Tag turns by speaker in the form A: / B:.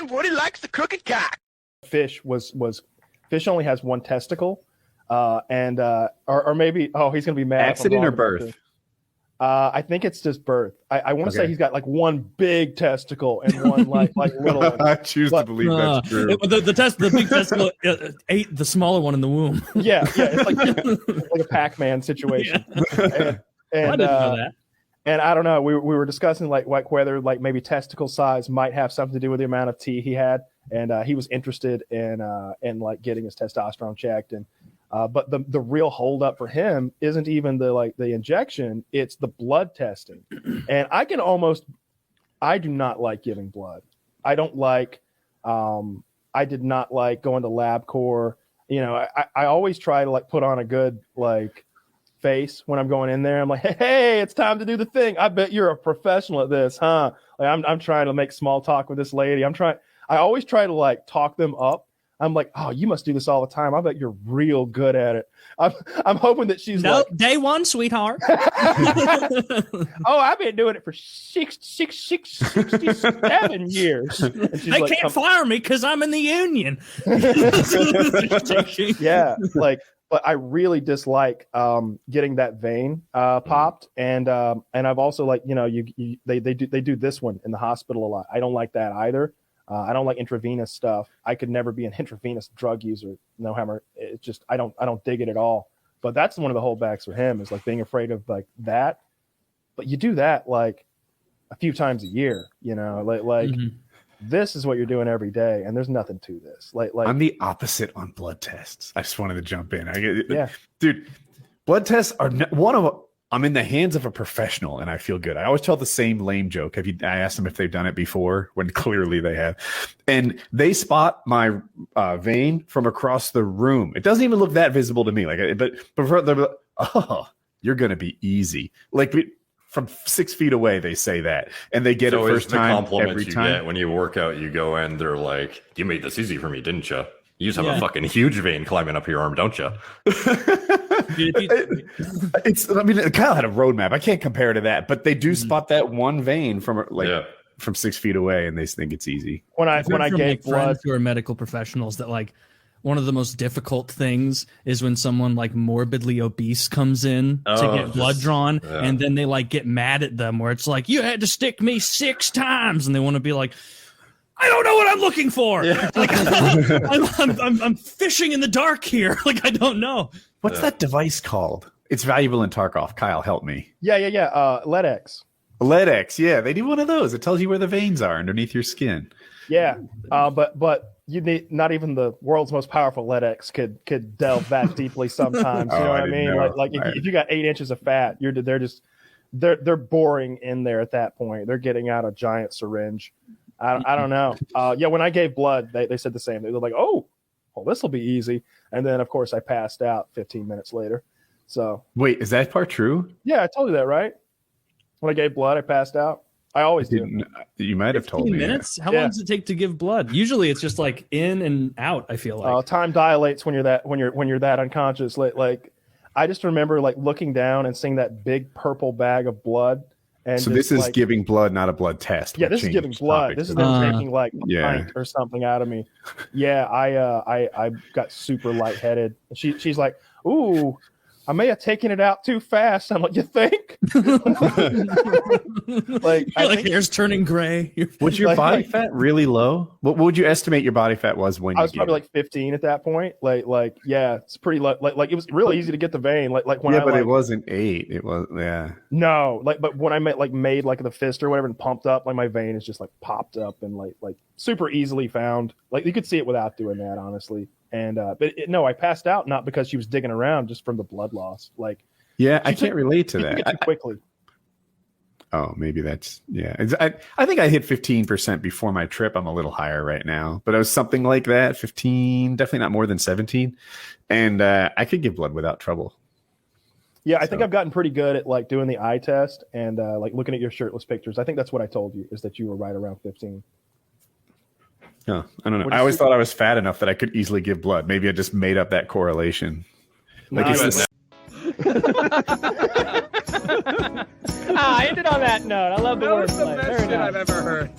A: And Woody likes the crooked cock.
B: Fish only has one testicle, or maybe he's gonna be mad.
C: Accident or birth?
B: I think it's just birth. I want to say he's got like one big testicle and one like little one.
C: I choose to believe that's true.
D: The big testicle ate the smaller one in the womb.
B: Yeah, it's like a Pac-Man situation.
D: Yeah.
B: And
D: I didn't know that.
B: And I don't know. We were discussing like whether like maybe testicle size might have something to do with the amount of tea he had, and he was interested in like getting his testosterone checked. And but the real holdup for him isn't even the injection; it's the blood testing. And I do not like giving blood. I don't like. I did not like going to LabCorp. You know, I always try to like put on a good like face when I'm going in there. I'm like, hey, it's time to do the thing. I bet you're a professional at this, huh? Like I'm trying to make small talk with this lady. I always try to like talk them up. I'm like, oh, you must do this all the time. I bet you're real good at it. I'm hoping that she's like,
D: day one, sweetheart.
B: I've been doing it for 67 years.
D: They like, can't fire me because I'm in the union.
B: Yeah, like, but I really dislike getting that vein popped, and I've also like they do this one in the hospital a lot. I don't like that either. I don't like intravenous stuff. I could never be an intravenous drug user. No hammer. It's just I don't dig it at all. But that's one of the holdbacks for him is like being afraid of like that. But you do that like a few times a year, like this is what you're doing every day, and there's nothing to this. Like
C: I'm the opposite on blood tests. I just wanted to jump in. Dude, blood tests are I'm in the hands of a professional, and I feel good. I always tell the same lame joke. I asked them if they've done it before, when clearly they have, and they spot my vein from across the room. It doesn't even look that visible to me. But they're like, oh, you're gonna be easy. Like from 6 feet away, they say that, and they get it first time every time.
E: Get when you work out, you go in. They're like, "You made this easy for me, didn't you? You just have a fucking huge vein climbing up your arm, don't you?"
C: Kyle had a roadmap. I can't compare to that, but they do spot that one vein from from 6 feet away, and they think it's easy.
B: When I gave blood,
D: who are medical professionals, that like one of the most difficult things is when someone like morbidly obese comes in to get blood drawn, and then they like get mad at them, where it's like, you had to stick me 6 times, and they want to be like, I don't know what I'm looking for. Yeah. Like, I'm fishing in the dark here. Like, I don't know.
C: What's that device called? It's valuable in Tarkov. Kyle, help me.
B: Yeah. LEDX.
C: LEDX. Yeah, they do one of those. It tells you where the veins are underneath your skin.
B: Yeah, but you need not even the world's most powerful LEDX could delve that deeply sometimes. You know what I mean? Like if you got 8 inches of fat, they're boring in there at that point. They're getting out a giant syringe. I don't know. When I gave blood, they said the same. They were like, oh, well, this will be easy. And then, of course, I passed out 15 minutes later. So
C: wait, is that part true?
B: Yeah, I told you that, right? When I gave blood, I passed out. I always do.
C: You might have told me.
D: 15 minutes? How long does it take to give blood? Usually, it's just like in and out. I feel like
B: time dilates when you're that unconscious. Like I just remember like looking down and seeing that big purple bag of blood. And
C: so this is giving blood, not a blood test.
B: Yeah, this is giving blood. This is them taking like a pint or something out of me. Yeah, I got super lightheaded. She's like, ooh, I may have taken it out too fast. I'm like, you think?
D: Like hair's turning gray.
C: Was your body fat really low? What would you estimate your body fat was when
B: I was probably like 15 at that point. Like yeah, it's pretty low. Like it was really easy to get the vein. Like when
C: but it wasn't 8. It was
B: No, but when I made like the fist or whatever and pumped up, like my vein is just like popped up and like super easily found. Like you could see it without doing that, honestly. And I passed out not because she was digging around, just from the blood loss. Like
C: I can't relate to that
B: too quickly.
C: Oh, maybe that's I think I hit 15% before my trip. I'm a little higher right now, but it was something like that. 15, definitely not more than 17, and I could give blood without trouble.
B: Yeah, I think I've gotten pretty good at like doing the eye test and like looking at your shirtless pictures. I think that's what I told you, is that you were right around 15.
C: Oh, I don't know. I always thought I was fat enough that I could easily give blood. Maybe I just made up that correlation. Like I
B: ended on that note. I love the word.
F: That was the best shit I've ever heard.